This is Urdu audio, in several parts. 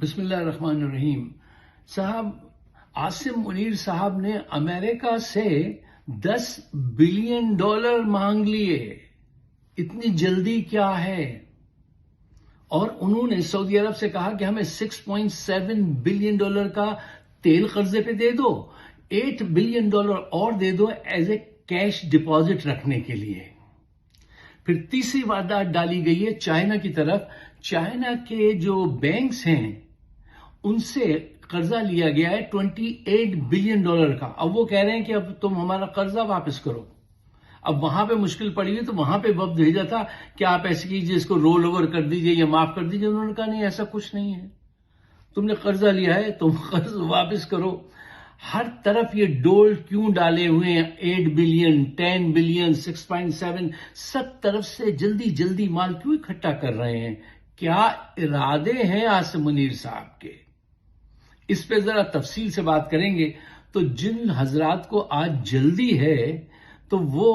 بسم اللہ الرحمن الرحیم. صاحب عاصم منیر صاحب نے امریکہ سے $10 بلین مانگ لیے. اتنی جلدی کیا ہے؟ اور انہوں نے سعودی عرب سے کہا کہ ہمیں $6.7 بلین کا تیل قرضے پہ دے دو، $8 بلین اور دے دو ایز اے کیش ڈپازٹ رکھنے کے لیے. پھر تیسری واردات ڈالی گئی ہے چائنا کی طرف. چائنا کے جو بینکس ہیں ان سے قرضہ لیا گیا ہے $28 بلین کا. اب وہ کہہ رہے ہیں کہ اب تم ہمارا قرضہ واپس کرو. اب وہاں پہ مشکل پڑی ہوئی تو وہاں پہ وقت بھیجا تھا کہ آپ ایسے کیجیے، اس کو رول اوور کر دیجیے یا معاف کر دیجیے. انہوں نے کہا نہیں، ایسا کچھ نہیں ہے، تم نے قرضہ لیا ہے، تم قرض واپس کرو. ہر طرف یہ ڈول کیوں ڈالے ہوئے ہیں؟ 8 بلین، 10 بلین، 6.7، سب طرف سے جلدی جلدی مال کیوں اکٹھا کر رہے ہیں؟ کیا ارادے ہیں عاصم منیر صاحب کے؟ اس پہ ذرا تفصیل سے بات کریں گے. تو جن حضرات کو آج جلدی ہے تو وہ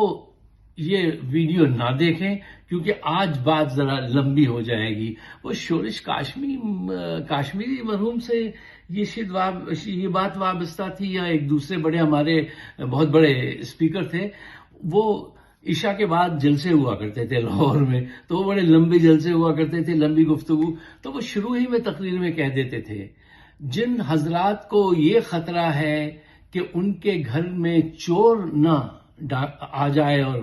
یہ ویڈیو نہ دیکھیں، کیونکہ آج بات ذرا لمبی ہو جائے گی. وہ شورش کاشمیری مرحوم سے یہ بات وابستہ تھی یا ایک دوسرے بڑے ہمارے بہت بڑے اسپیکر تھے؟ وہ عشاء کے بعد جلسے ہوا کرتے تھے لاہور میں، تو وہ بڑے لمبے جلسے ہوا کرتے تھے، لمبی گفتگو. تو وہ شروع ہی میں تقریر میں کہہ دیتے تھے جن حضرات کو یہ خطرہ ہے کہ ان کے گھر میں چور نہ آ جائے اور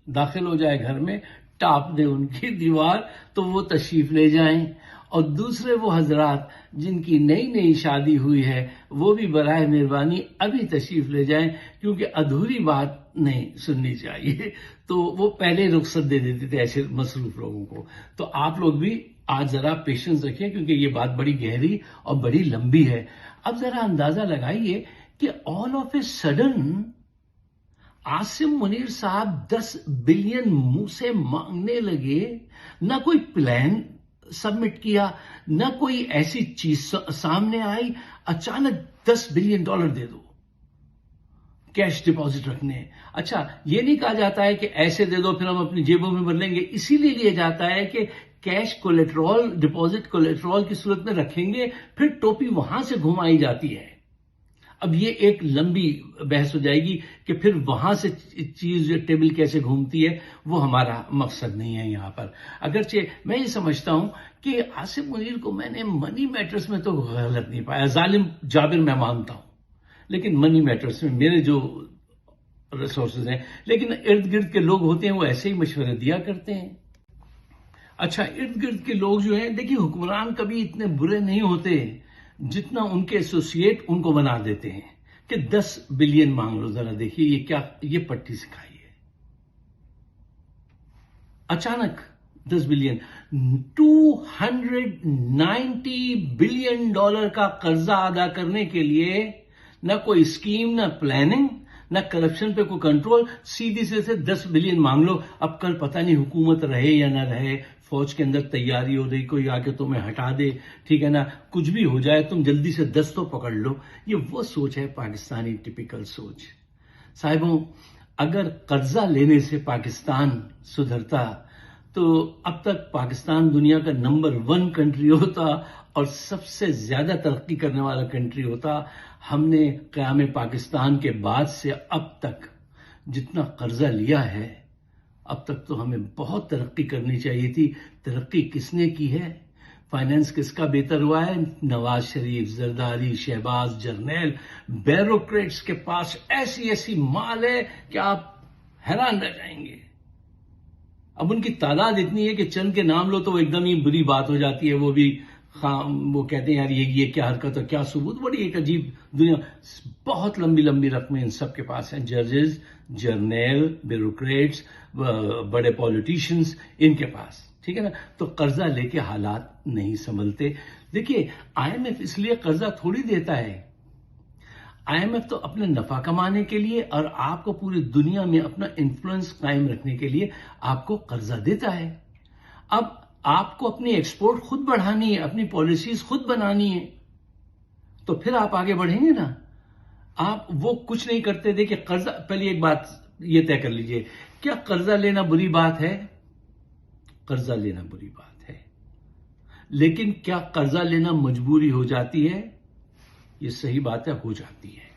داخل ہو جائے گھر میں، ٹاپ دے ان کی دیوار، تو وہ تشریف لے جائیں. اور دوسرے وہ حضرات جن کی نئی نئی شادی ہوئی ہے وہ بھی برائے مہربانی ابھی تشریف لے جائیں، کیونکہ ادھوری بات نہیں سننی چاہیے. تو وہ پہلے رخصت دے دیتے تھے ایسے مصروف لوگوں کو. تو آپ لوگ بھی آج ذرا پیشنس رکھیں، کیونکہ یہ بات بڑی گہری اور بڑی لمبی ہے. اب ذرا اندازہ لگائیے کہ all of a sudden Asim Munir صاحب 10 بلین منہ سے مانگنے لگے. نہ کوئی پلان سبمٹ کیا، نہ کوئی ایسی چیز سامنے آئی. اچانک $10 بلین دے دو کیش ڈپازٹ رکھنے. اچھا، یہ نہیں کہا جاتا ہے کہ ایسے دے دو پھر ہم اپنی جیبوں میں بھر لیں گے. اسی لیے لیا جاتا ہے کہ کیش کولیٹرول، ڈپازٹ کولیٹرول کی صورت میں رکھیں گے، پھر ٹوپی وہاں سے گھمائی جاتی ہے. اب یہ ایک لمبی بحث ہو جائے گی کہ پھر وہاں سے چیز ٹیبل کیسے گھومتی ہے، وہ ہمارا مقصد نہیں ہے یہاں پر. اگرچہ میں یہ سمجھتا ہوں کہ عاصم منیر کو میں نے منی میٹرز میں تو غلط نہیں پایا. ظالم جابر میں مانتا ہوں، لیکن منی میٹرز میں میرے جو ریسورسز ہیں، لیکن ارد گرد کے لوگ ہوتے ہیں وہ ایسے ہی مشورے دیا کرتے ہیں. اچھا، ارد گرد کے لوگ جو ہیں، دیکھیے حکمران کبھی اتنے برے نہیں ہوتے جتنا ان کے ایسوسیٹ ان کو بنا دیتے ہیں کہ 10 بلین مانگ لو. ذرا دیکھیے یہ کیا، یہ پٹی سکھائی ہے. اچانک 10 بلین، $290 بلین کا قرضہ ادا کرنے کے لیے نہ کوئی اسکیم، نہ پلاننگ، نہ کرپشن پہ کوئی کنٹرول. سیدھی سے 10 بلین مانگ لو. اب کل پتہ نہیں حکومت رہے یا نہ رہے، فوج کے اندر تیاری ہو رہی، کوئی آ کے تمہیں ہٹا دے، ٹھیک ہے نا، کچھ بھی ہو جائے، تم جلدی سے 10 تو پکڑ لو. یہ وہ سوچ ہے پاکستانی ٹپیکل سوچ. صاحبوں، اگر قرضہ لینے سے پاکستان سدھرتا تو اب تک پاکستان دنیا کا نمبر 1 کنٹری ہوتا اور سب سے زیادہ ترقی کرنے والا کنٹری ہوتا. ہم نے قیام پاکستان کے بعد سے اب تک جتنا قرضہ لیا ہے، اب تک تو ہمیں بہت ترقی کرنی چاہیے تھی. ترقی کس نے کی ہے؟ فائنانس کس کا بہتر ہوا ہے؟ نواز شریف، زرداری، شہباز، جرنیل، بیوروکریٹس کے پاس ایسی مال ہے کہ آپ حیران رہ جائیں گے. اب ان کی تعداد اتنی ہے کہ چند کے نام لو تو وہ ایک دم ہی بری بات ہو جاتی ہے. وہ بھی وہ کہتے ہیں یار یہ کیا حرکت ہے، کیا ثبوت. بڑی ایک عجیب دنیا. بہت لمبی رقمیں ان سب کے پاس ہیں. ججز، جرنیل، بیوروکریٹس، بڑے پولیٹیشنز، ان کے پاس، ٹھیک ہے نا. تو قرضہ لے کے حالات نہیں سنبھلتے. دیکھیے IMF اس لیے قرضہ تھوڑی دیتا ہے. IMF تو اپنے نفع کمانے کے لیے اور آپ کو پوری دنیا میں اپنا انفلوئنس قائم رکھنے کے لیے آپ کو قرضہ دیتا ہے. اب آپ کو اپنی ایکسپورٹ خود بڑھانی ہے، اپنی پالیسیز خود بنانی ہے، تو پھر آپ آگے بڑھیں گے نا. آپ وہ کچھ نہیں کرتے. دیکھیں قرضہ، پہلے ایک بات یہ طے کر لیجئے، کیا قرضہ لینا بری بات ہے؟ قرضہ لینا بری بات ہے. لیکن کیا قرضہ لینا مجبوری ہو جاتی ہے؟ یہ صحیح بات ہے، ہو جاتی ہے۔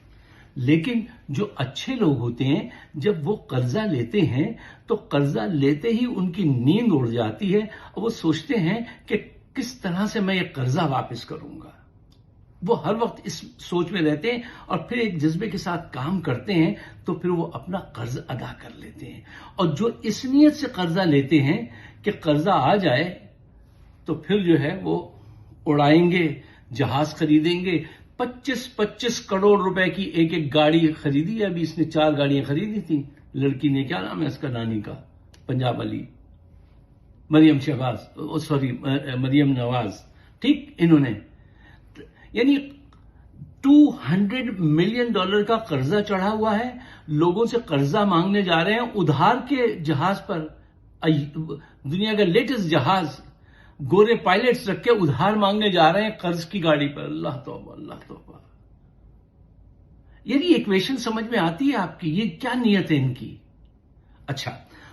لیکن جو اچھے لوگ ہوتے ہیں جب وہ قرضہ لیتے ہیں تو قرضہ لیتے ہی ان کی نیند اڑ جاتی ہے اور وہ سوچتے ہیں کہ کس طرح سے میں یہ قرضہ واپس کروں گا۔ وہ ہر وقت اس سوچ میں رہتے ہیں اور پھر ایک جذبے کے ساتھ کام کرتے ہیں تو پھر وہ اپنا قرض ادا کر لیتے ہیں۔ اور جو اس نیت سے قرضہ لیتے ہیں کہ قرضہ آ جائے تو پھر جو ہے وہ اڑائیں گے، جہاز خریدیں گے، 25 کروڑ روپے کی ایک ایک گاڑی خریدی ہے۔ ابھی اس نے 4 گاڑیاں خریدی تھیں، لڑکی نے، کیا نام ہے اس کا نانی کا، پنجاب والی، مریم نواز، ٹھیک، انہوں نے یعنی $200 ملین کا قرضہ چڑھا ہوا ہے، لوگوں سے قرضہ مانگنے جا رہے ہیں ادھار کے جہاز پر، دنیا کا لیٹسٹ جہاز، گورے پائلٹس رکھ کے ادھار مانگنے جا رہے ہیں قرض کی گاڑی پر۔ اللہ توبہ، اللہ توبہ۔ یعنی ایکویشن سمجھ میں آتی ہے آپ کی، یہ کیا نیت ہے ان کی؟ اچھا،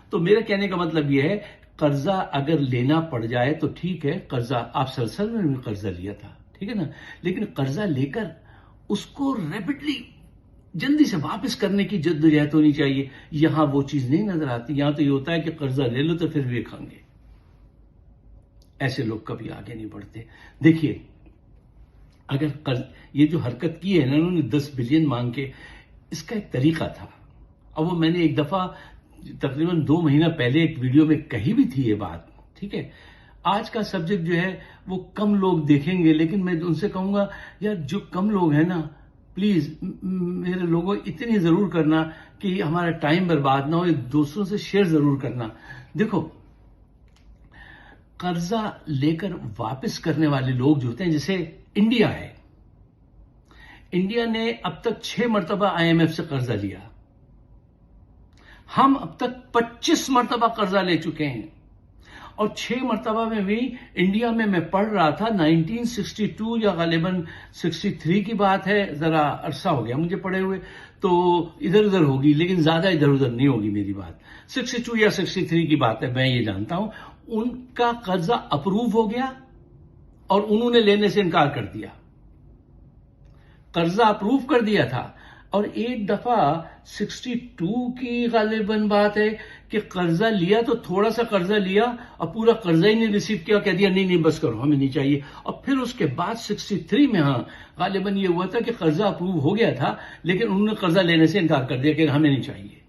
تو میرے کہنے کا مطلب یہ ہے قرضہ اگر لینا پڑ جائے تو ٹھیک ہے، قرضہ آپ سلسل میں بھی قرضہ لیا تھا، ٹھیک ہے نا، لیکن قرضہ لے کر اس کو ریپڈلی جلدی سے واپس کرنے کی جدوجہد ہونی چاہیے۔ یہاں وہ چیز نہیں نظر آتی، یہاں تو یہ ہوتا ہے کہ قرضہ لے لو تو پھر بھی کھائیں گے۔ ایسے لوگ کبھی آگے نہیں بڑھتے۔ دیکھیے، اگر یہ جو حرکت کی ہے نا انہوں نے 10 بلین مانگ کے، اس کا ایک طریقہ تھا، اور وہ میں نے ایک دفعہ تقریباً 2 مہینہ پہلے ایک ویڈیو میں کہی بھی تھی یہ بات، ٹھیک ہے۔ آج کا سبجیکٹ جو ہے وہ کم لوگ دیکھیں گے، لیکن میں ان سے کہوں گا یار جو کم لوگ ہیں نا، پلیز میرے لوگوں اتنی ضرور کرنا کہ ہمارا ٹائم برباد نہ ہو، دوسروں سے شیئر ضرور کرنا۔ دیکھو، قرضہ لے کر واپس کرنے والے لوگ جو ہوتے ہیں، جیسے انڈیا ہے، انڈیا نے اب تک 6 مرتبہ IMF سے قرضہ لیا، ہم اب تک 25 مرتبہ قرضہ لے چکے ہیں، اور 6 مرتبہ میں بھی انڈیا میں پڑھ رہا تھا 1962 یا غالباً 63 کی بات ہے، ذرا عرصہ ہو گیا مجھے پڑھے ہوئے، تو ادھر ادھر ہوگی لیکن زیادہ ادھر ادھر نہیں ہوگی میری بات، 62 یا 63 کی بات ہے، میں یہ جانتا ہوں۔ ان کا قرضہ اپروو ہو گیا اور انہوں نے لینے سے انکار کر دیا، قرضہ اپروو کر دیا تھا، اور ایک دفعہ 62 کی غالباً بات ہے کہ قرضہ لیا تو تھوڑا سا قرضہ لیا اور پورا قرضہ ہی نہیں ریسیو کیا، کہہ دیا نہیں بس کرو، ہمیں نہیں چاہیے، اور پھر اس کے بعد 63 میں ہاں غالباً یہ ہوا تھا کہ قرضہ اپروو ہو گیا تھا لیکن انہوں نے قرضہ لینے سے انکار کر دیا کہ ہمیں نہیں چاہیے۔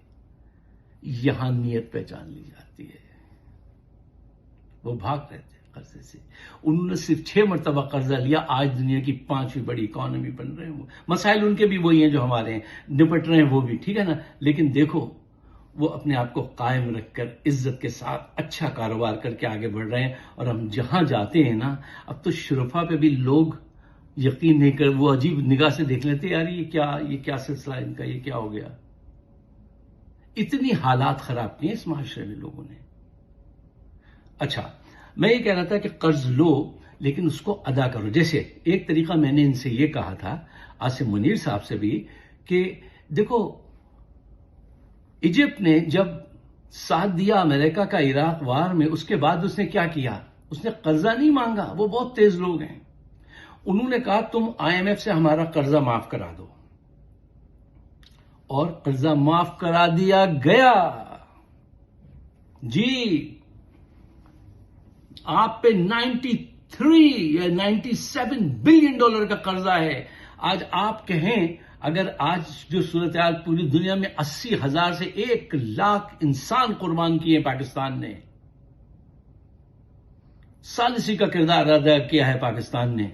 یہاں نیت پہچان لی جاتی ہے، وہ بھاگ رہے تھے قرضے سے، انہوں نے صرف 6 مرتبہ قرضہ لیا، آج دنیا کی 5ویں بڑی اکانومی بن رہے ہیں، مسائل ان کے بھی وہی ہیں جو ہمارے ہیں، نپٹ رہے ہیں وہ بھی، ٹھیک ہے نا، لیکن دیکھو وہ اپنے آپ کو قائم رکھ کر عزت کے ساتھ اچھا کاروبار کر کے آگے بڑھ رہے ہیں، اور ہم جہاں جاتے ہیں نا، اب تو شرفا پہ بھی لوگ یقین نہیں کر، وہ عجیب نگاہ سے دیکھ لیتے، یار یہ کیا سلسلہ ہے ان کا، یہ کیا ہو گیا۔ اتنی حالات خراب کی ہیں اس معاشرے میں لوگوں نے۔ اچھا، میں یہ کہہ رہا تھا کہ قرض لو لیکن اس کو ادا کرو۔ جیسے ایک طریقہ میں نے ان سے یہ کہا تھا، عاصم منیر صاحب سے بھی، کہ دیکھو ایجپٹ نے جب ساتھ دیا امریکہ کا عراق وار میں، اس کے بعد اس نے کیا کیا؟ اس نے قرضہ نہیں مانگا، وہ بہت تیز لوگ ہیں، انہوں نے کہا تم IMF سے ہمارا قرضہ معاف کرا دو، اور قرضہ معاف کرا دیا گیا۔ جی، آپ پہ 93 یا 97 بلین ڈالر کا قرضہ ہے۔ آج آپ کہیں، اگر آج جو صورتحال پوری دنیا میں 80,000 سے 1,00,000 انسان قربان کیے پاکستان نے، ثالثی کا کردار ادا کیا ہے پاکستان نے،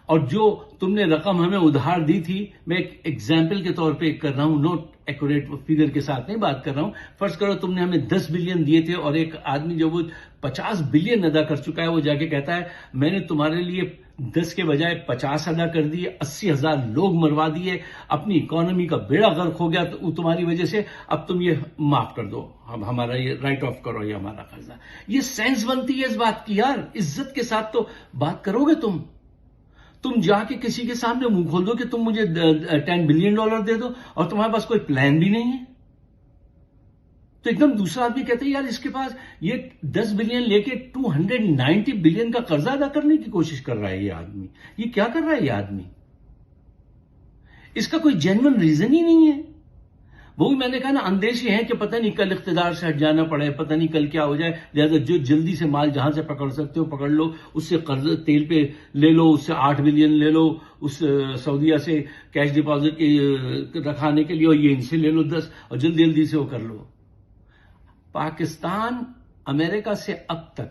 اور جو تم نے رقم ہمیں ادھار دی تھی، میں ایک ایگزامپل کے طور پہ کر رہا ہوں، نوٹ ایکوریٹ فگر کے ساتھ نہیں بات کر رہا ہوں، فرض کرو تم نے ہمیں 10 بلین دیے تھے، اور ایک آدمی جو وہ 50 بلین ادا کر چکا ہے، وہ جا کے کہتا ہے میں نے تمہارے لیے 10 کے بجائے 50 ادا کر دیے، 80,000 لوگ مروا دیے، اپنی اکانومی کا بیڑا غرق ہو گیا تو تمہاری وجہ سے، اب تم یہ معاف کر دو، اب ہمارا یہ رائٹ آف کرو، یہ ہمارا قرضہ۔ یہ سینس بنتی ہے اس بات کی یار، عزت کے ساتھ تو بات کرو گے تم جا کے کسی کے سامنے منہ کھول دو کہ تم مجھے 10 بلین ڈالر دے دو، اور تمہارے پاس کوئی پلان بھی نہیں ہے، تو ایک دم دوسرا آدمی کہتا ہے یار اس کے پاس یہ 10 بلین لے کے 290 بلین کا قرضہ ادا کرنے کی کوشش کر رہا ہے یہ آدمی. یہ کیا کر رہا ہے یہ آدمی؟ اس کا کوئی جینوئن ریزن ہی نہیں ہے. وہی میں نے کہا نا، اندیشی ہیں کہ پتہ نہیں کل اقتدار سے ہٹ جانا پڑے، پتہ نہیں کل کیا ہو جائے، لہذا جو جلدی سے مال جہاں سے پکڑ سکتے ہو پکڑ لو، اس سے قرض تیل پہ لے لو، اس سے 8 بلین لے لو، اس سعودیہ سے کیش ڈپازٹ رکھانے کے لیے، اور یہ ان سے لے لو 10، اور جلدی جلدی سے وہ کر لو. پاکستان امریکہ سے اب تک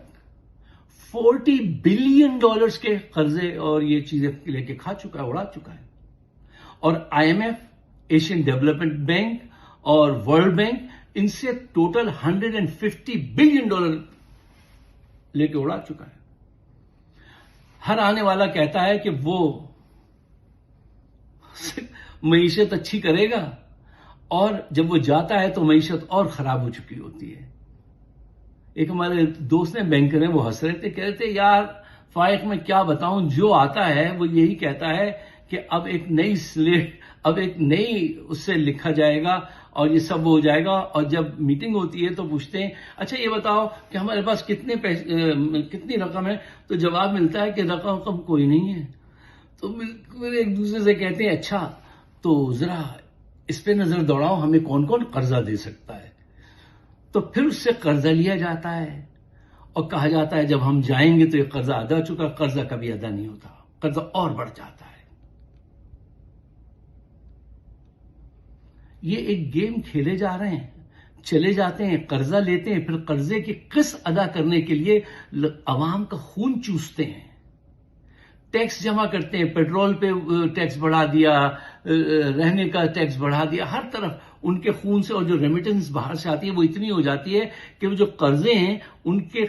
$40 بلین کے قرضے اور یہ چیزیں لے کے کھا چکا ہے، اڑا چکا ہے. اور IMF، ایشین ڈیولپمنٹ بینک اور ورلڈ بینک ان سے ٹوٹل $150 بلین لے کے اڑا چکا ہے. ہر آنے والا کہتا ہے کہ وہ معیشت اچھی کرے گا، اور جب وہ جاتا ہے تو معیشت اور خراب ہو چکی ہوتی ہے. ایک ہمارے دوست نے بینکر ہیں، وہ ہنس رہے تھے، کہہ رہے تھے یار فائق میں کیا بتاؤں، جو آتا ہے وہ یہی کہتا ہے کہ اب ایک نئی سلیٹ، اب ایک نئی اس سے لکھا جائے گا اور یہ سب ہو جائے گا. اور جب میٹنگ ہوتی ہے تو پوچھتے ہیں اچھا یہ بتاؤ کہ ہمارے پاس کتنی رقم ہے، تو جواب ملتا ہے کہ رقم کوئی نہیں ہے. تو بالکل ایک دوسرے سے کہتے ہیں اچھا تو ذرا اس پہ نظر دوڑاؤ، ہمیں کون کون قرضہ دے سکتا ہے. تو پھر اس سے قرضہ لیا جاتا ہے اور کہا جاتا ہے جب ہم جائیں گے تو یہ قرضہ ادا چکا. قرضہ کبھی ادا نہیں ہوتا، قرضہ اور بڑھ جاتا ہے. یہ ایک گیم کھیلے جا رہے ہیں، چلے جاتے ہیں، قرضہ لیتے ہیں، پھر قرضے کی قسط ادا کرنے کے لیے عوام کا خون چوستے ہیں، ٹیکس جمع کرتے ہیں، پیٹرول پہ ٹیکس بڑھا دیا، رہنے کا ٹیکس بڑھا دیا، ہر طرف ان کے خون سے. اور جو ریمیٹنس باہر سے آتی ہے وہ اتنی ہو جاتی ہے کہ وہ جو قرضے ہیں ان کے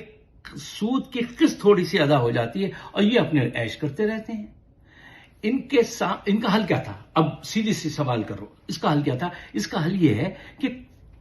سود کی قسط تھوڑی سی ادا ہو جاتی ہے، اور یہ اپنے عیش کرتے رہتے ہیں. ان کا حل کیا تھا؟ اب سیدھی سی سوال کرو، اس کا حل کیا تھا؟ اس کا حل یہ ہے کہ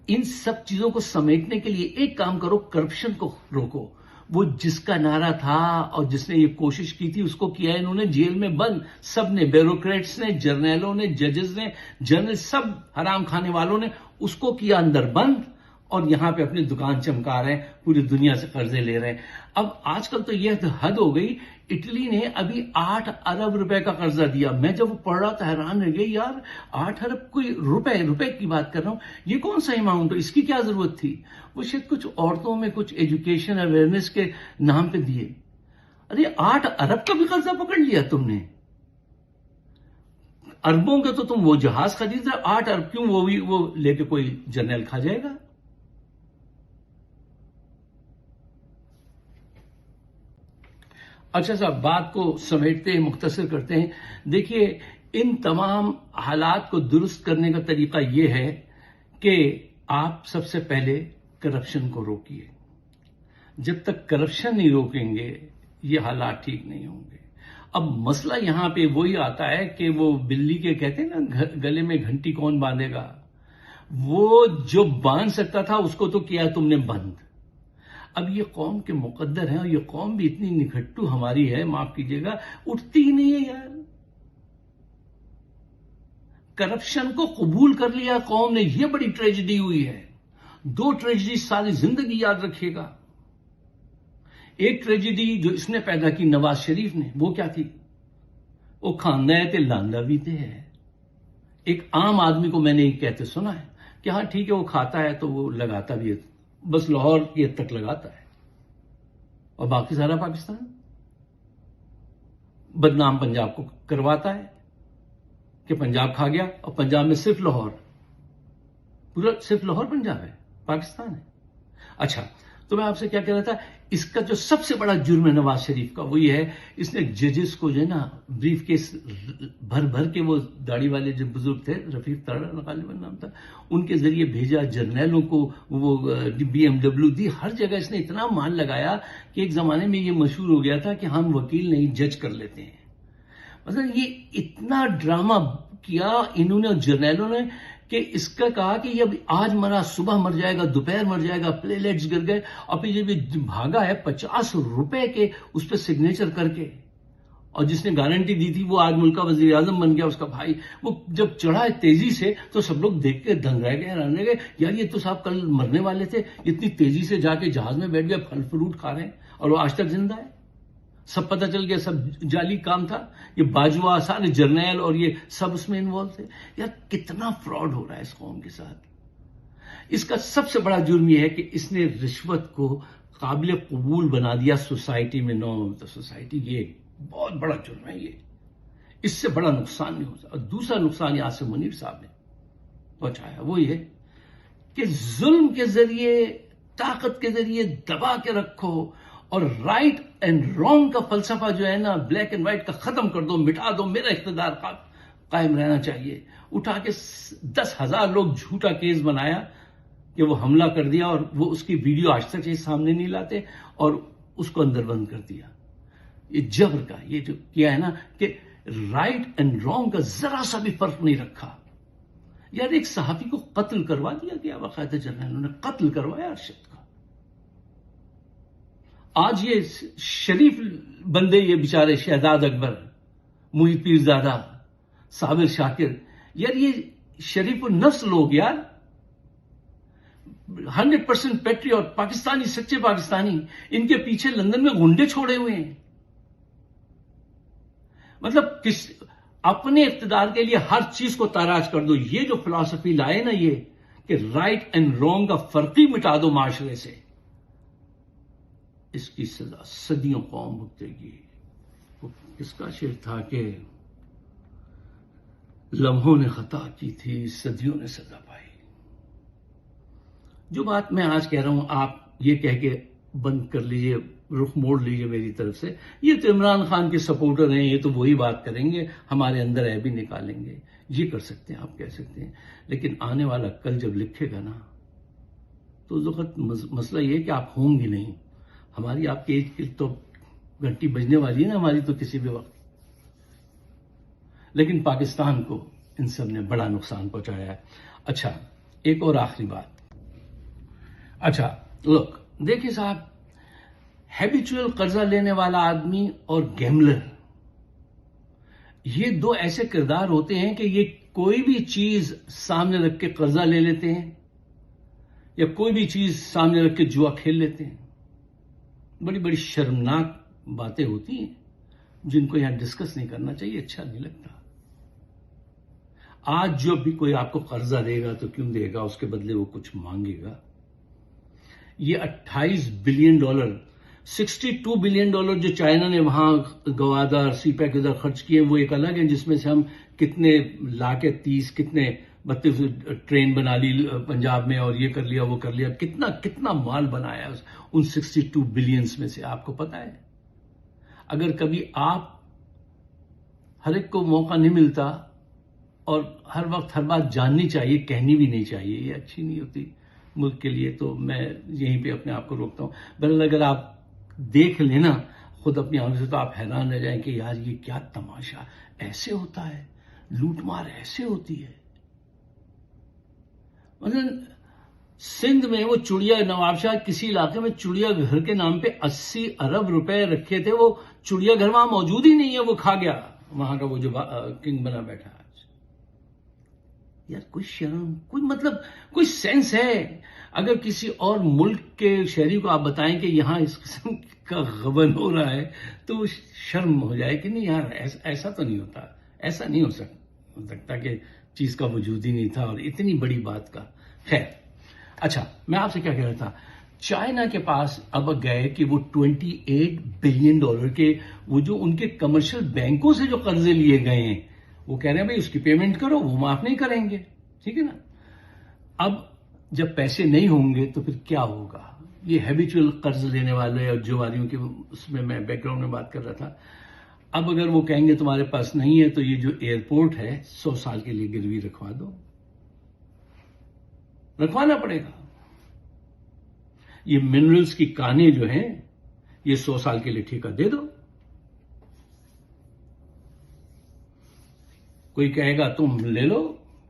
ان سب چیزوں کو سمیٹنے کے لیے ایک کام کرو، کرپشن کو روکو. وہ جس کا نعرہ تھا اور جس نے یہ کوشش کی تھی اس کو کیا ہے انہوں نے جیل میں بند. سب نے، بیوروکریٹس نے، جرنیلوں نے، ججز نے، جرنل، سب حرام کھانے والوں نے اس کو کیا اندر بند، اور یہاں پہ اپنی دکان چمکا رہے ہیں، پوری دنیا سے قرضے لے رہے ہیں. اب آج کل تو یہ حد ہو گئی، اٹلی نے ابھی 8 ارب روپے کا قرضہ دیا. میں جب وہ پڑھ رہا تھا حیران رہ گئی، یار 8 ارب کوئی روپے کی بات کر رہا ہوں، یہ کون سا اماؤنٹ ہے، اس کی کیا ضرورت تھی؟ وہ شاید کچھ عورتوں میں کچھ ایجوکیشن اویئرنیس کے نام پہ دیے. ارے 8 ارب کا بھی قرضہ پکڑ لیا تم نے. اربوں کے تو تم وہ جہاز خرید رہے، 8 ارب کیوں وہ لے کے کوئی جرنیل کھا جائے گا؟ اچھا صاحب، بات کو سمیٹتے ہیں، مختصر کرتے ہیں. دیکھیے ان تمام حالات کو درست کرنے کا طریقہ یہ ہے کہ آپ سب سے پہلے کرپشن کو روکیے. جب تک کرپشن نہیں روکیں گے یہ حالات ٹھیک نہیں ہوں گے. اب مسئلہ یہاں پہ وہی آتا ہے کہ وہ بلی کے کہتے ہیں نا گلے میں گھنٹی کون باندھے گا. وہ جو باندھ سکتا تھا اس کو تو کیا تم نے بند. اب یہ قوم کے مقدر ہیں، اور یہ قوم بھی اتنی نکھٹو ہماری ہے، معاف کیجیے گا، اٹھتی ہی نہیں ہے یار. کرپشن کو قبول کر لیا قوم نے، یہ بڑی ٹریجڈی ہوئی ہے. 2 ٹریجڈی ساری زندگی یاد رکھیے گا. ایک ٹریجڈی جو اس نے پیدا کی نواز شریف نے، وہ کیا تھی؟ وہ کھاندہ ہے تے لاندہ بھی تے ہے. ایک عام آدمی کو میں نے یہ کہتے سنا ہے کہ ہاں ٹھیک ہے وہ کھاتا ہے تو وہ لگاتا بھی ہے، بس لاہور کی حد تک لگاتا ہے، اور باقی سارا پاکستان بدنام پنجاب کو کرواتا ہے کہ پنجاب کھا گیا، اور پنجاب میں صرف لاہور، پورا صرف لاہور پنجاب ہے، پاکستان ہے. اچھا تو میں آپ سے کیا کہہ رہا تھا، اس کا جو سب سے بڑا جرم ہے نواز شریف کا وہ یہ ہے اس نے ججز کو جو ہے نا بریف کیس بھر کے، وہ داڑھی والے جو بزرگ تھے، رفیق تارڑ غالباً نام تھا، ان کے ذریعے بھیجا. جرنیلوں کو وہ BMW دی، ہر جگہ اس نے اتنا مال لگایا کہ ایک زمانے میں یہ مشہور ہو گیا تھا کہ ہم وکیل نہیں جج کر لیتے ہیں. مثلا یہ اتنا ڈرامہ کیا انہوں نے، جرنیلوں نے، کہ اس کا کہا کہ یہ آج مرا صبح مر جائے گا، دوپہر مر جائے گا، پلے لیٹس گر گئے، اور پھر یہ بھاگا ہے 50 روپے کے اس پہ سگنیچر کر کے. اور جس نے گارنٹی دی تھی وہ آج ملک کا وزیر اعظم بن گیا، اس کا بھائی. وہ جب چڑھا ہے تیزی سے تو سب لوگ دیکھ کے دنگ رہ گئے، حیران رہ گئے، یار یہ تو صاحب کل مرنے والے تھے، اتنی تیزی سے جا کے جہاز میں بیٹھ گئے، پھل فروٹ کھا رہے ہیں اور وہ آج تک زندہ ہے. سب پتہ چل گیا سب جعلی کام تھا. یہ باجوہ سارے جرنیل اور یہ سب اس میں انوالو تھے. یار کتنا فراڈ ہو رہا ہے اس قوم کے ساتھ. اس کا سب سے بڑا جرم یہ ہے کہ اس نے رشوت کو قابل قبول بنا دیا سوسائٹی میں، نارم آف دا سوسائٹی. یہ بہت بڑا جرم ہے. یہ اس سے بڑا نقصان نہیں ہو سکتا. اور دوسرا نقصان یہ آصف منیر صاحب نے پہنچایا وہ یہ کہ ظلم کے ذریعے، طاقت کے ذریعے دبا کے رکھو اور رائٹ اینڈ رانگ کا فلسفہ جو ہے نا، بلیک اینڈ وائٹ کا ختم کر دو، مٹا دو، میرا اقتدار قائم رہنا چاہیے. اٹھا کے 10,000 لوگ جھوٹا کیس بنایا کہ وہ حملہ کر دیا، اور وہ اس کی ویڈیو آج تک سامنے نہیں لاتے، اور اس کو اندر بند کر دیا. یہ جبر کا یہ جو کیا ہے نا کہ رائٹ اینڈ رانگ کا ذرا سا بھی فرق نہیں رکھا. یار ایک صحافی کو قتل کروا دیا گیا، باقاعدہ جرنیلوں نے قتل کروایا ارشد کا. آج یہ شریف بندے، یہ بیچارے شہزاد اکبر، محیط پیرزادہ، صابر شاکر، یار یہ شریف النفس لوگ، یار 100% پیٹریوٹ، پاکستانی، سچے پاکستانی، ان کے پیچھے لندن میں گنڈے چھوڑے ہوئے ہیں. مطلب اپنے اقتدار کے لیے ہر چیز کو تاراج کر دو. یہ جو فلسفی لائے نا، یہ کہ رائٹ اینڈ رانگ کا فرق ہی مٹا دو معاشرے سے، اس کی سزا صدیوں قوم بھگتے گی. اس کا شعر تھا کہ لمحوں نے خطا کی تھی، صدیوں نے سزا پائی. جو بات میں آج کہہ رہا ہوں، آپ یہ کہہ کے بند کر لیجئے، رخ موڑ لیجئے میری طرف سے. یہ تو عمران خان کے سپورٹر ہیں، یہ تو وہی بات کریں گے، ہمارے اندر ہے بھی نکالیں گے. یہ کر سکتے ہیں، آپ کہہ سکتے ہیں، لیکن آنے والا کل جب لکھے گا نا تو اس وقت مسئلہ یہ ہے کہ آپ ہوں گے نہیں. ہماری آپ کے ایج کی تو گھنٹی بجنے والی ہے نا، ہماری تو کسی بھی وقت. لیکن پاکستان کو ان سب نے بڑا نقصان پہنچایا ہے. اچھا ایک اور آخری بات. اچھا لوک دیکھیں صاحب، ہیبیچول قرضہ لینے والا آدمی اور گیملر، یہ دو ایسے کردار ہوتے ہیں کہ یہ کوئی بھی چیز سامنے رکھ کے قرضہ لے لیتے ہیں یا کوئی بھی چیز سامنے رکھ کے جوا کھیل لیتے ہیں. بڑی بڑی شرمناک باتیں ہوتی ہیں جن کو یہاں ڈسکس نہیں کرنا چاہیے، اچھا نہیں لگتا. آج جو بھی کوئی آپ کو قرضہ دے گا تو کیوں دے گا، اس کے بدلے وہ کچھ مانگے گا. یہ $28 بلین، $62 بلین جو چائنا نے وہاں گوادر، سی پیک ادھر خرچ کیے، وہ ایک الگ ہے، جس میں سے ہم کتنے لا کے 30 کتنے 32 ٹرین بنا لی پنجاب میں، اور یہ کر لیا وہ کر لیا. کتنا مال بنایا ان 62 بلینز میں سے، آپ کو پتا ہے. اگر کبھی آپ، ہر ایک کو موقع نہیں ملتا اور ہر وقت ہر بات جاننی چاہیے، کہنی بھی نہیں چاہیے، یہ اچھی نہیں ہوتی ملک کے لیے. تو میں یہیں پہ اپنے آپ کو روکتا ہوں. بہرحال اگر آپ دیکھ لینا خود اپنی آنکھوں سے تو آپ حیران رہ جائیں کہ یار یہ کیا تماشا، ایسے ہوتا ہے، لوٹ مار ایسے ہوتی ہے. مثلا سندھ میں وہ چڑیا، نواب شاہ کسی علاقے میں چڑیا گھر کے نام پہ 80 ارب روپے رکھے تھے، وہ چڑیا گھر وہاں موجود ہی نہیں ہے، وہ کھا گیا وہاں کا وہ جو کنگ بنا بیٹھا. یار کوئی شرم، کوئی مطلب کوئی سینس ہے؟ اگر کسی اور ملک کے شہری کو آپ بتائیں کہ یہاں اس قسم کا غبن ہو رہا ہے تو شرم ہو جائے کہ نہیں یار ایسا تو نہیں ہوتا، ایسا نہیں ہو سکتا کہ چیز کا وجود ہی نہیں تھا اور اتنی بڑی بات کا. خیر اچھا، میں آپ سے کیا کہہ رہا تھا، چائنا کے پاس اب گئے کہ وہ $28 بلین کے وہ جو ان کے کمرشل بینکوں سے جو قرضے لیے گئے ہیں، وہ کہہ رہے ہیں بھائی اس کی پیمنٹ کرو، وہ معاف نہیں کریں گے. ٹھیک ہے نا. اب جب پیسے نہیں ہوں گے تو پھر کیا ہوگا؟ یہ ہیبیچول قرض لینے والے اور جواریوں کی، اس میں بیک گراؤنڈ میں بات کر رہا تھا. اب اگر وہ کہیں گے تمہارے پاس نہیں ہے تو یہ جو ایئرپورٹ ہے 100 سال کے لیے گروی رکھوا دو، رکھوانا پڑے گا. یہ منرلز کی کانیں جو ہیں یہ 100 سال کے لیے ٹھیکہ دے دو. کوئی کہے گا تم لے لو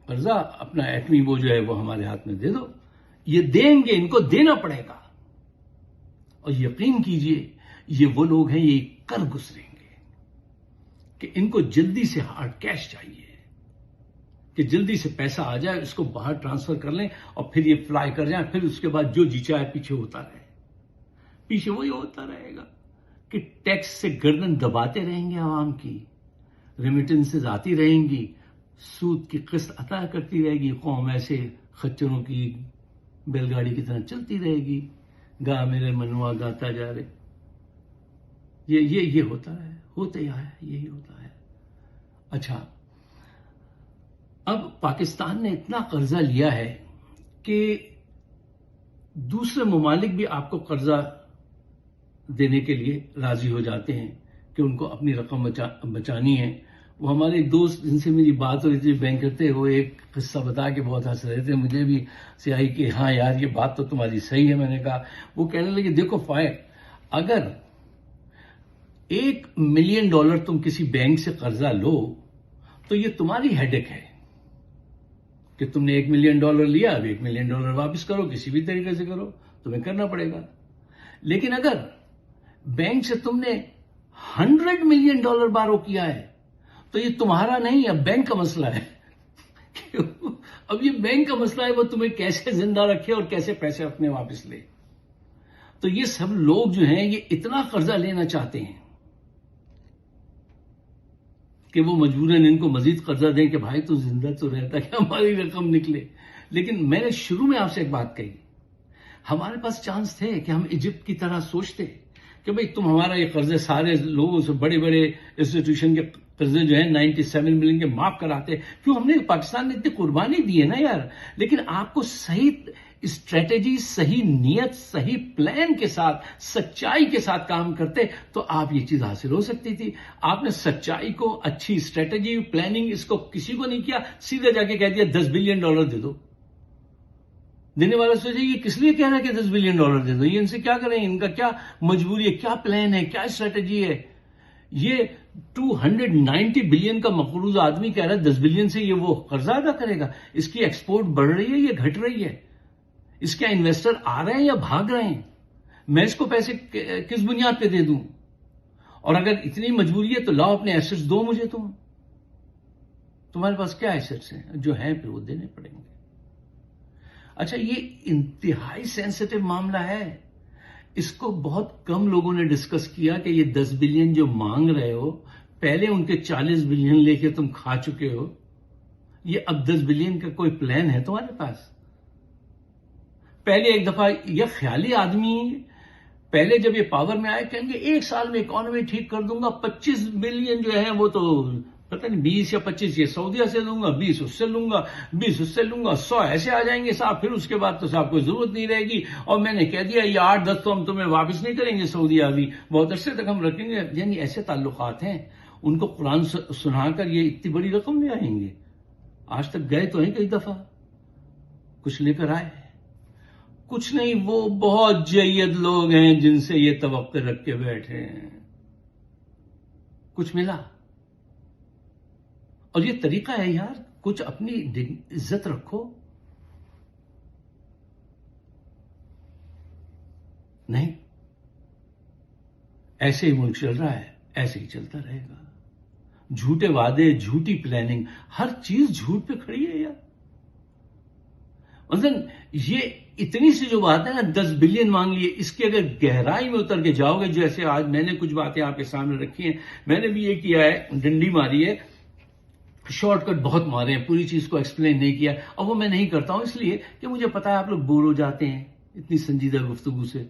قرضہ، اپنا ایٹمی وہ جو ہے وہ ہمارے ہاتھ میں دے دو. یہ دیں گے، ان کو دینا پڑے گا. اور یقین کیجئے یہ وہ لوگ ہیں، یہ کر گزریں گے. کہ ان کو جلدی سے ہارڈ کیش چاہیے کہ جلدی سے پیسہ آ جائے, اس کو باہر ٹرانسفر کر لیں اور پھر یہ فلائی کر جائیں, پھر اس کے بعد جو جی چاہے پیچھے ہوتا رہے. پیچھے وہی ہوتا رہے گا کہ ٹیکس سے گردن دباتے رہیں گے عوام کی, ریمیٹنسز آتی رہیں گی, سود کی قسط عطا کرتی رہے گی, قوم ایسے خچروں کی بیل گاڑی کی طرح چلتی رہے گی, گا میرے منوا گاتا جا رہے. یہ ہوتا ہے, ہوتے ہی آیا, یہی ہوتا ہے. اچھا, اب پاکستان نے اتنا قرضہ لیا ہے کہ دوسرے ممالک بھی آپ کو قرضہ دینے کے لیے راضی ہو جاتے ہیں کہ ان کو اپنی رقم بچانی ہے. وہ ہمارے ایک دوست جن سے میری بات ہو رہی تھی بینک کرتے, وہ ایک قصہ بتا کے بہت ہنس رہے تھے, مجھے بھی سیاہی کہ ہاں یار یہ بات تو تمہاری صحیح ہے. میں نے کہا, وہ کہنے لگے دیکھو فائر, اگر $1 ملین تم کسی بینک سے قرضہ لو تو یہ تمہاری ہیڈک ہے کہ تم نے $1 ملین لیا, اب $1 ملین واپس کرو, کسی بھی طریقے سے کرو, تمہیں کرنا پڑے گا. لیکن اگر بینک سے تم نے $100 ملین بارو کیا ہے تو یہ تمہارا نہیں, اب بینک کا مسئلہ ہے. اب یہ بینک کا مسئلہ ہے, وہ تمہیں کیسے زندہ رکھے اور کیسے پیسے اپنے واپس لے. تو یہ سب لوگ جو ہیں یہ اتنا قرضہ لینا چاہتے ہیں کہ وہ مجبوراً ان کو مزید قرضہ دیں کہ بھائی تو زندہ تو رہتا کہ ہماری رقم نکلے. لیکن میں نے شروع میں آپ سے ایک بات کہی, ہمارے پاس چانس تھے کہ ہم ایجپٹ کی طرح سوچتے کہ بھئی تم ہمارا یہ قرضے سارے لوگوں سے, بڑے بڑے انسٹیٹیوشن کے قرضے جو ہیں 97 ملین کے معاف کراتے. کیوں, ہم نے پاکستان نے اتنی قربانی دی ہے نا یار. لیکن آپ کو صحیح اسٹریٹجی, صحیح نیت, صحیح پلان کے ساتھ, سچائی کے ساتھ کام کرتے تو آپ یہ چیز حاصل ہو سکتی تھی. آپ نے سچائی کو, اچھی اسٹریٹجی, پلاننگ, اس کو کسی کو نہیں کیا, سیدھے جا کے کہہ دیا $10 بلین دے دو. دینے والا سوچے یہ کس لیے کہہ رہا ہے کہ $10 بلین دے دو, یہ ان سے کیا کریں, ان کا کیا مجبوری ہے, کیا پلان ہے, کیا اسٹریٹجی ہے. یہ 290 بلین کا مقروض آدمی کہہ رہا ہے 10 بلین سے یہ وہ قرضہ ادا کرے گا. اس کی ایکسپورٹ بڑھ رہی ہے, یہ گھٹ رہی ہے, اس کے انویسٹر آ رہے ہیں یا بھاگ رہے ہیں, میں اس کو پیسے کس بنیاد پہ دے دوں. اور اگر اتنی مجبوری ہے تو لاؤ اپنے ایسٹس دو مجھے, تمہارے پاس کیا ایسٹس ہیں, جو ہیں پھر وہ دینے پڑیں گے. اچھا, یہ انتہائی سینسٹیو معاملہ ہے, اس کو بہت کم لوگوں نے ڈسکس کیا کہ یہ 10 بلین جو مانگ رہے ہو, پہلے ان کے 40 بلین لے کے تم کھا چکے ہو, یہ اب 10 بلین کا کوئی پلان ہے تمہارے پاس. پہلے ایک دفعہ یہ خیالی آدمی پہلے جب یہ پاور میں آئے کہیں گے 1 سال میں اکانومی ٹھیک کر دوں گا, 25 بلین جو ہے وہ تو پتہ نہیں 20 یا 25 یہ سعودیہ سے لوں گا, 20 اس سے لوں گا, 20 اس سے لوں گا, 100 ایسے آ جائیں گے صاحب, پھر اس کے بعد تو صاحب کوئی ضرورت نہیں رہے گی. اور میں نے کہہ دیا یہ 8-10 تو ہم تمہیں واپس نہیں کریں گے سعودیہ, ابھی بہت عرصے تک ہم رکھیں گے. یعنی ایسے تعلقات ہیں, ان کو قرآن سنا کر یہ اتنی بڑی رقم لے آئیں گے. آج تک گئے تو ہیں کئی دفعہ, کچھ لے کر آئے کچھ نہیں. وہ بہت جید لوگ ہیں جن سے یہ توقع رکھ کے بیٹھے ہیں, کچھ ملا. اور یہ طریقہ ہے یار, کچھ اپنی عزت رکھو. نہیں, ایسے ہی ملک چل رہا ہے, ایسے ہی چلتا رہے گا. جھوٹے وعدے, جھوٹی پلاننگ, ہر چیز جھوٹ پہ کھڑی ہے یار. مثلا یہ اتنی سی جو بات ہے نا 10 بلین مانگ لیے, اس کی اگر گہرائی میں اتر کے جاؤ گے, جیسے آج میں نے کچھ باتیں آپ کے سامنے رکھی ہیں, میں نے بھی یہ کیا ہے, ڈنڈی ماری ہے, شارٹ کٹ بہت مارے ہیں, پوری چیز کو ایکسپلین نہیں کیا. اور وہ میں نہیں کرتا ہوں اس لیے کہ مجھے پتا ہے آپ لوگ بور ہو جاتے ہیں اتنی سنجیدہ گفتگو سے,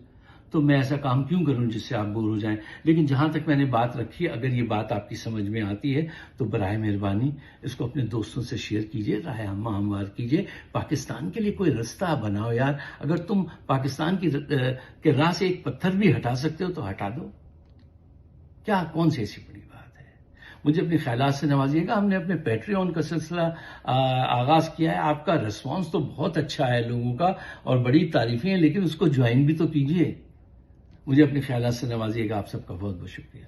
تو میں ایسا کام کیوں کروں جس سے آپ بور ہو جائیں. لیکن جہاں تک میں نے بات رکھی, اگر یہ بات آپ کی سمجھ میں آتی ہے تو برائے مہربانی اس کو اپنے دوستوں سے شیئر کیجئے, رائے عامہ ہموار کیجئے. پاکستان کے لیے کوئی رستہ بناؤ یار. اگر تم پاکستان کے راہ سے ایک پتھر بھی ہٹا سکتے ہو تو ہٹا دو. کیا, کون سی ایسی بڑی بات ہے. مجھے اپنے خیالات سے نوازیے گا. ہم نے اپنے پیٹریون کا سلسلہ آغاز کیا ہے, آپ کا ریسپانس تو بہت اچھا ہے لوگوں کا اور بڑی تعریفیں ہیں, لیکن اس کو جوائن بھی تو کیجئے. مجھے اپنے خیالات سے نوازیے گا. آپ سب کا بہت بہت شکریہ.